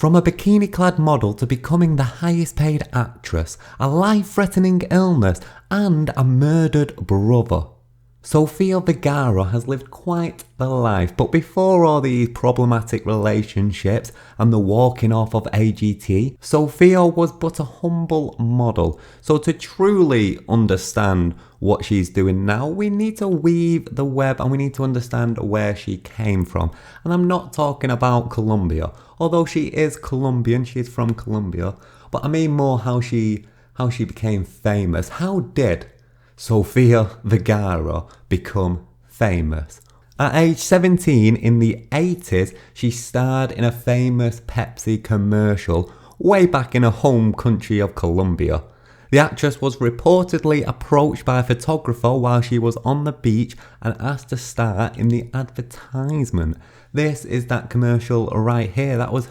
From a bikini-clad model to becoming the highest-paid actress, a life-threatening illness, and a murdered brother. Sofia Vergara has lived quite the life, but before all these problematic relationships and the walking off of AGT, Sofia was but a humble model. So to truly understand what she's doing now, we need to weave the web and we need to understand where she came from. And I'm not talking about Colombia, although she is Colombian, she is from Colombia, but I mean more how she became famous. How did Sofia Vergara become famous? At age 17 in the 80s, she starred in a famous Pepsi commercial way back in her home country of Colombia. The actress was reportedly approached by a photographer while she was on the beach and asked to star in the advertisement. This is that commercial right here. That was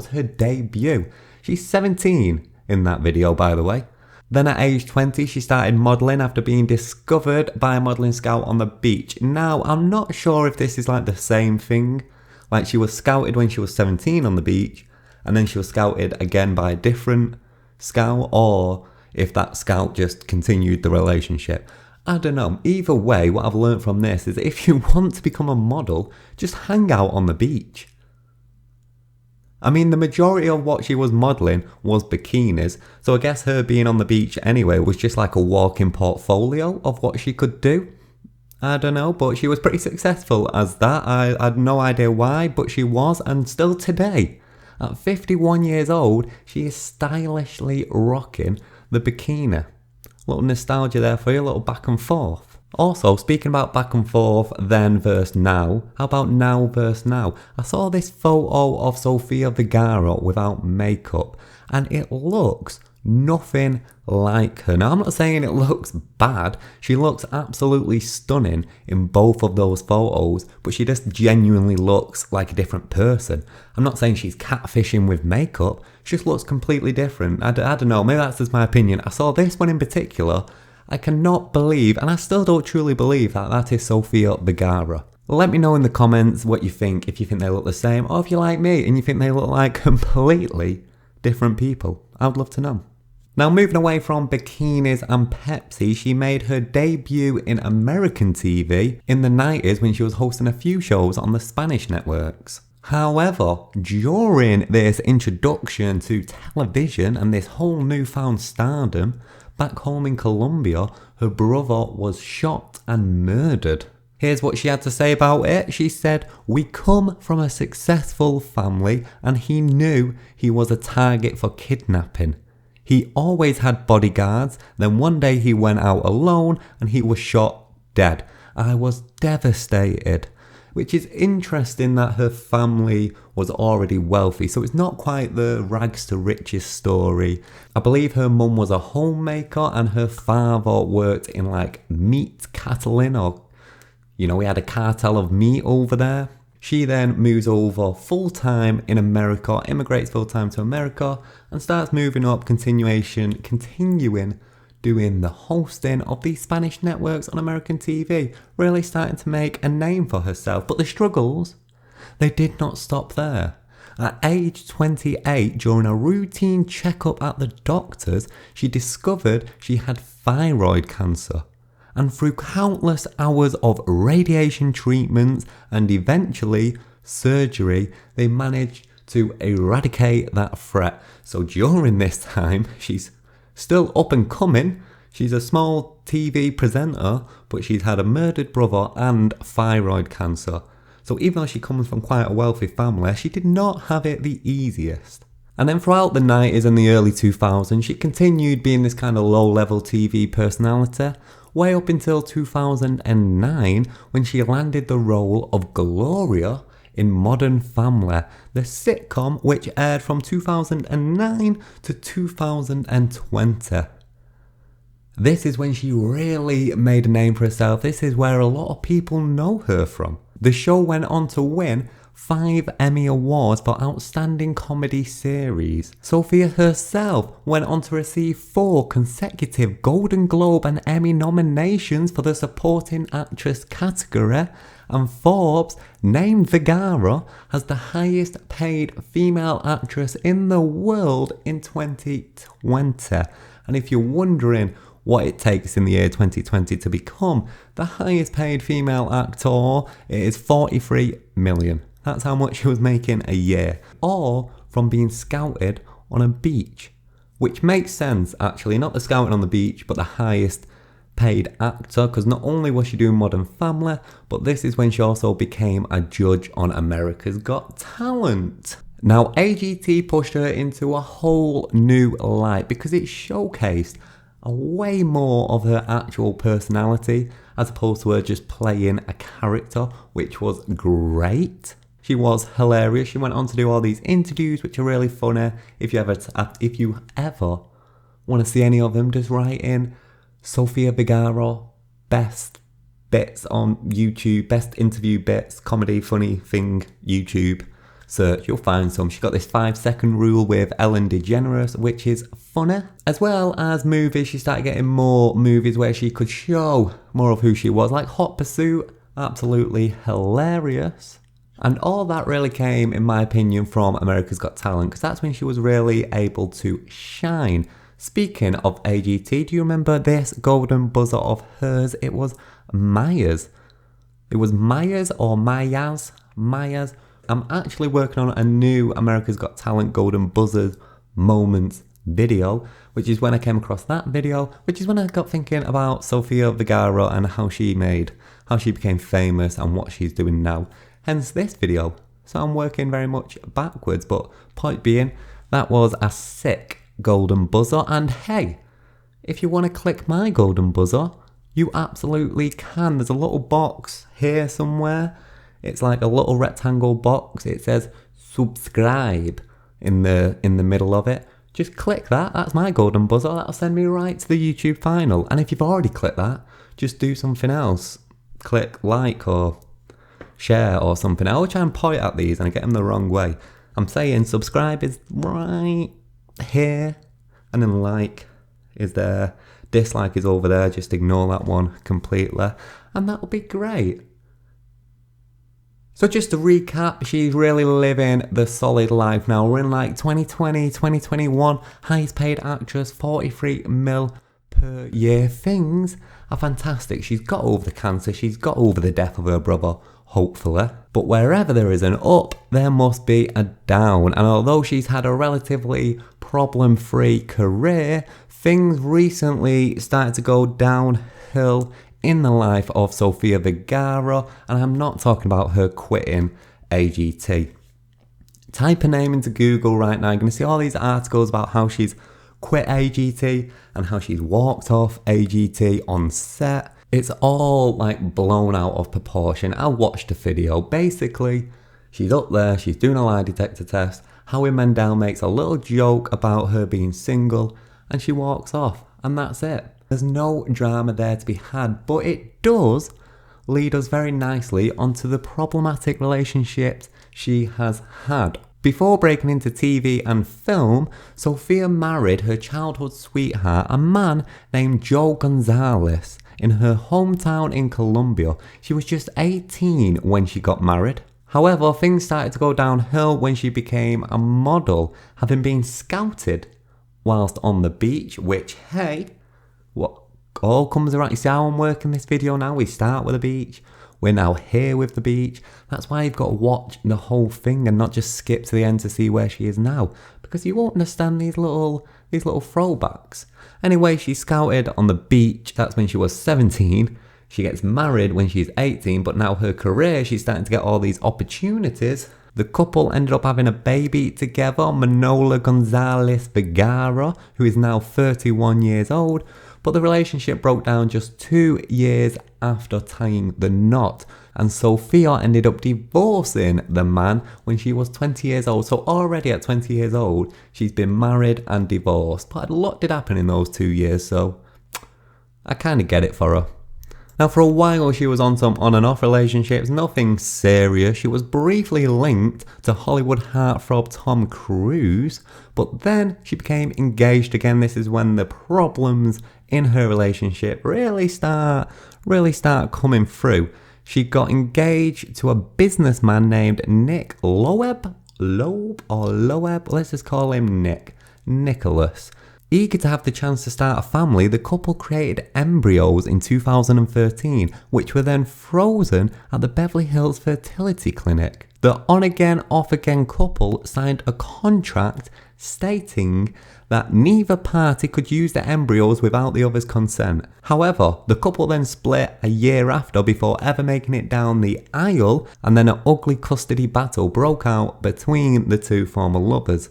her debut. She's 17 in that video, by the way. Then at age 20, she started modelling after being discovered by a modelling scout on the beach. Now, I'm not sure if this is like the same thing. Like she was scouted when she was 17 on the beach, and then she was scouted again by a different scout, or if that scout just continued the relationship. I don't know. Either way, what I've learned from this is that if you want to become a model, just hang out on the beach. I mean, the majority of what she was modelling was bikinis, so I guess her being on the beach anyway was just like a walking portfolio of what she could do. I don't know, but she was pretty successful as that. I had no idea why, but she was, and still today, at 51 years old, she is stylishly rocking the bikini. Little nostalgia there for you, a little back and forth. Also, speaking about back and forth, then versus now, how about now versus now? I saw this photo of Sofia Vergara without makeup, and it looks nothing like her. Now, I'm not saying it looks bad. She looks absolutely stunning in both of those photos, but she just genuinely looks like a different person. I'm not saying she's catfishing with makeup. She just looks completely different. I don't know, maybe that's just my opinion. I saw this one in particular. I cannot believe, and I still don't truly believe, that that is Sofia Vergara. Let me know in the comments what you think, if you think they look the same, or if you're like me and you think they look like completely different people. I would love to know. Now, moving away from bikinis and Pepsi, she made her debut in American TV in the 90s when she was hosting a few shows on the Spanish networks. However, during this introduction to television and this whole newfound stardom, back home in Colombia, her brother was shot and murdered. Here's what she had to say about it. She said, "We come from a successful family and he knew he was a target for kidnapping. He always had bodyguards, then one day he went out alone and he was shot dead. I was devastated." Which is interesting that her family was already wealthy, so it's not quite the rags to riches story. I believe her mum was a homemaker and her father worked in like meat cattling, or we had a cartel of meat over there. She then moves over full-time in America, immigrates full-time to America, and starts moving up, continuing doing the hosting of these Spanish networks on American TV, really starting to make a name for herself. But the struggles, they did not stop there. At age 28, during a routine checkup at the doctors, she discovered she had thyroid cancer. And through countless hours of radiation treatments and eventually surgery, they managed to eradicate that threat. So during this time, she's still up and coming. She's a small TV presenter, but she's had a murdered brother and thyroid cancer. So even though she comes from quite a wealthy family, she did not have it the easiest. And then throughout the 90s and the early 2000s, she continued being this kind of low-level TV personality, way up until 2009 when she landed the role of Gloria in Modern Family, the sitcom which aired from 2009 to 2020. This is when she really made a name for herself. This is where a lot of people know her from. The show went on to win 5 Emmy Awards for Outstanding Comedy Series. Sofia herself went on to receive 4 consecutive Golden Globe and Emmy nominations for the Supporting Actress category, and Forbes named Vergara as the highest paid female actress in the world in 2020. And if you're wondering what it takes in the year 2020 to become the highest paid female actor, it is 43 million. That's how much she was making a year. All from being scouted on a beach. Which makes sense, actually. Not the scouting on the beach, but the highest paid actor. Because not only was she doing Modern Family, but this is when she also became a judge on America's Got Talent. Now, AGT pushed her into a whole new light because it showcased a way more of her actual personality as opposed to her just playing a character, which was great. She was hilarious. She went on to do all these interviews, which are really funny. If you ever want to see any of them, just write in Sofia Vergara best bits on YouTube, best interview bits, comedy, funny thing, YouTube. Search, you'll find some. She got this 5-second rule with Ellen DeGeneres, which is funny. As well as movies, she started getting more movies where she could show more of who she was, like Hot Pursuit, absolutely hilarious. And all that really came, in my opinion, from America's Got Talent, because that's when she was really able to shine. Speaking of AGT, do you remember this golden buzzer of hers? It was Maya's. It was Maya's or Maya's? Maya's. I'm actually working on a new America's Got Talent Golden Buzzer Moments video, which is when I came across that video, which is when I got thinking about Sofia Vergara and how she became famous and what she's doing now. Hence this video. So I'm working very much backwards, but point being, that was a sick golden buzzer. And hey, if you want to click my golden buzzer, you absolutely can. There's a little box here somewhere. It's like a little rectangle box. It says subscribe in the middle of it. Just click that. That's my golden buzzer. That'll send me right to the YouTube final. And if you've already clicked that, just do something else. Click like or share or something. I always try and point at these and I get them the wrong way. I'm saying subscribe is right here, and then like is there. Dislike is over there. Just ignore that one completely, and that'll be great. So just to recap, she's really living the solid life now. We're in like 2020, 2021, highest paid actress, 43 mil per year. Things are fantastic. She's got over the cancer, she's got over the death of her brother, hopefully. But wherever there is an up, there must be a down. And although she's had a relatively problem-free career, things recently started to go downhill in the life of Sofia Vergara, and I'm not talking about her quitting AGT. Type her name into Google right now, you're going to see all these articles about how she's quit AGT and how she's walked off AGT on set. It's all like blown out of proportion. I watched the video. Basically, she's up there, she's doing a lie detector test. Howie Mandel makes a little joke about her being single, and she walks off, and that's it. There's no drama there to be had, but it does lead us very nicely onto the problematic relationships she has had. Before breaking into TV and film, Sofia married her childhood sweetheart, a man named Joe Gonzalez, in her hometown in Colombia. She was just 18 when she got married. However, things started to go downhill when she became a model, having been scouted whilst on the beach, which, hey, what all comes around. You see how I'm working this video now? We start with the beach, we're now here with the beach. That's why you've got to watch the whole thing and not just skip to the end to see where she is now, because you won't understand these little throwbacks. Anyway, she's scouted on the beach. That's when she was 17. She gets married when she's 18, but now her career, she's starting to get all these opportunities. The couple ended up having a baby together, Manola Gonzalez Vergara, who is now 31 years old. But the relationship broke down just 2 years after tying the knot, and Sofia ended up divorcing the man when she was 20 years old. So already at 20 years old, she's been married and divorced. But a lot did happen in those 2 years, so I kind of get it for her. Now, for a while, she was on some on and off relationships, nothing serious. She was briefly linked to Hollywood heartthrob Tom Cruise, but then she became engaged again. This is when the problems in her relationship really start coming through. She got engaged to a businessman named Nick Loeb, let's just call him Nicholas. Eager to have the chance to start a family, the couple created embryos in 2013, which were then frozen at the Beverly Hills Fertility Clinic. The on-again, off-again couple signed a contract stating that neither party could use the embryos without the other's consent. However, the couple then split a year after before ever making it down the aisle, and then an ugly custody battle broke out between the two former lovers.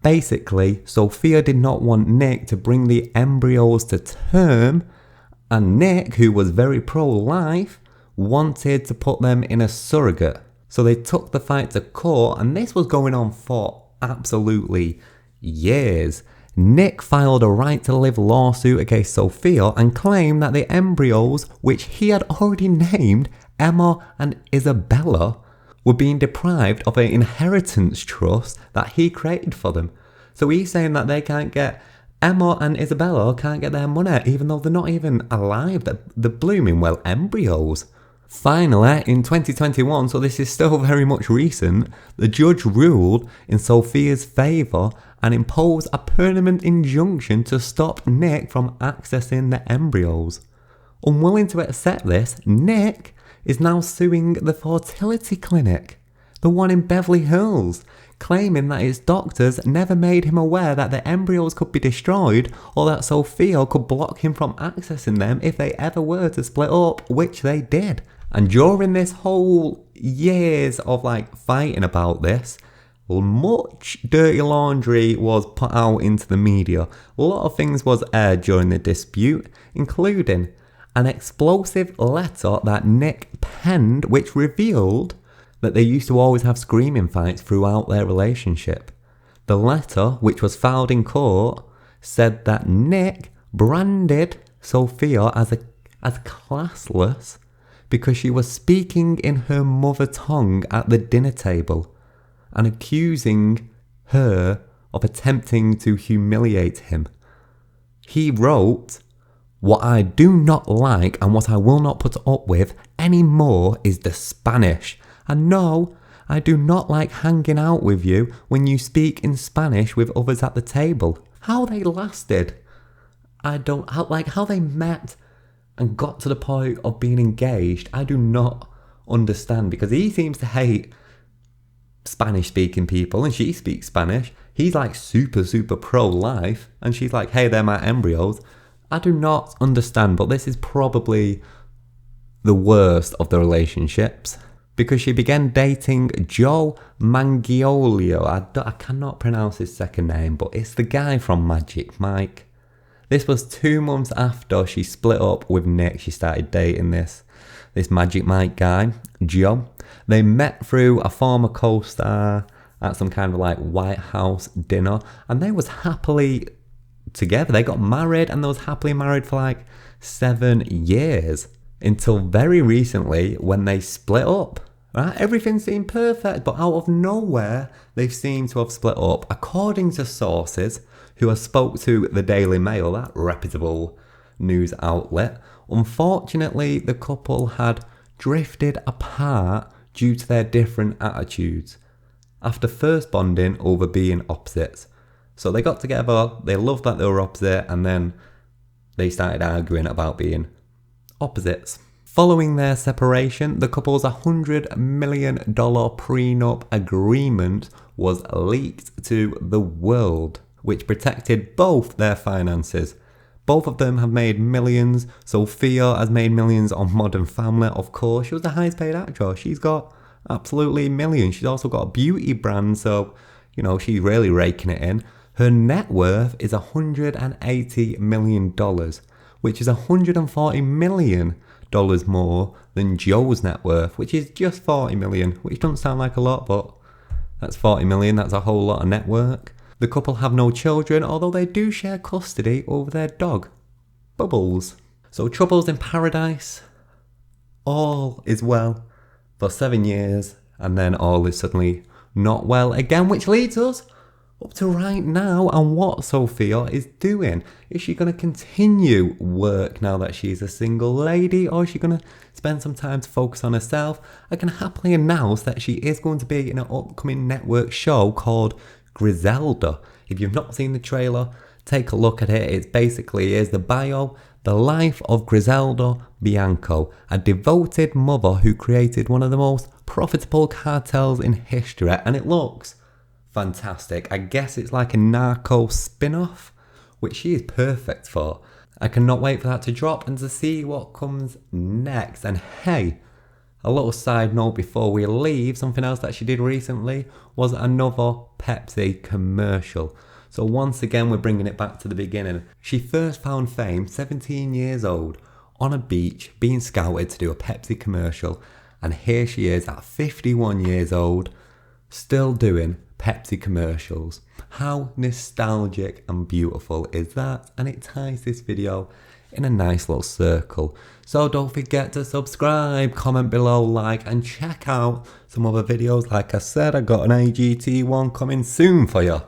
Basically, Sofia did not want Nick to bring the embryos to term, and Nick, who was very pro-life, wanted to put them in a surrogate. So they took the fight to court, and this was going on for absolutely years. Nick filed a right to live lawsuit against Sofia and claimed that the embryos, which he had already named Emma and Isabella, were being deprived of an inheritance trust that he created for them. So he's saying that they can't get, Emma and Isabella can't get their money, even though they're not even alive. They're blooming well embryos. Finally, in 2021, so this is still very much recent, the judge ruled in Sofia's favour and imposed a permanent injunction to stop Nick from accessing the embryos. Unwilling to accept this, Nick is now suing the fertility clinic, the one in Beverly Hills, claiming that his doctors never made him aware that the embryos could be destroyed or that Sofia could block him from accessing them if they ever were to split up, which they did. And during this whole years of fighting about this, much dirty laundry was put out into the media. A lot of things was aired during the dispute, including an explosive letter that Nick penned, which revealed that they used to always have screaming fights throughout their relationship. The letter, which was filed in court, said that Nick branded Sofia as classless because she was speaking in her mother tongue at the dinner table and accusing her of attempting to humiliate him. He wrote, "What I do not like and what I will not put up with anymore is the Spanish. And no, I do not like hanging out with you when you speak in Spanish with others at the table." How they lasted, how they met and got to the point of being engaged, I do not understand, because he seems to hate Spanish speaking people and she speaks Spanish. He's super pro-life and she's like, hey, they're my embryos. I do not understand, but this is probably the worst of the relationships, because she began dating Joe Manganiello. I cannot pronounce his second name, but it's the guy from Magic Mike. This was 2 months after she split up with Nick. She started dating this Magic Mike guy, Joe. They met through a former co-star at some kind of White House dinner, and they was happily together. They got married and they was happily married for 7 years until very recently when they split up. Right? Everything seemed perfect, but out of nowhere they seem to have split up. According to sources who have spoke to the Daily Mail, that reputable news outlet, unfortunately the couple had drifted apart due to their different attitudes after first bonding over being opposites. So they got together, they loved that they were opposite, and then they started arguing about being opposites. Following their separation, the couple's $100 million prenup agreement was leaked to the world, which protected both their finances. Both of them have made millions. Sofia has made millions on Modern Family, of course. She was the highest paid actress. She's got absolutely millions. She's also got a beauty brand, so, she's really raking it in. Her net worth is $180 million, which is $140 million more than Joe's net worth, which is just $40 million, which doesn't sound like a lot, but that's $40 million. That's a whole lot of net worth. The couple have no children, although they do share custody over their dog, Bubbles. So Troubles in Paradise, all is well for 7 years, and then all is suddenly not well again, which leads us up to right now and what Sofia is doing. Is she going to continue work now that she's a single lady, or is she going to spend some time to focus on herself? I can happily announce that she is going to be in an upcoming network show called Griselda. If you've not seen the trailer, take a look at it. It's basically, here's the bio: the life of Griselda Bianco, a devoted mother who created one of the most profitable cartels in history, and it looks fantastic. I guess it's like a narco spin-off, which she is perfect for. I cannot wait for that to drop and to see what comes next. And hey, a little side note before we leave, something else that she did recently was another Pepsi commercial. So once again, we're bringing it back to the beginning. She first found fame 17 years old on a beach being scouted to do a Pepsi commercial, and here she is at 51 years old still doing Pepsi commercials. How nostalgic and beautiful is that? And it ties this video in a nice little circle. So don't forget to subscribe, comment below, like, and check out some other videos. Like I said, I got an AGT one coming soon for you.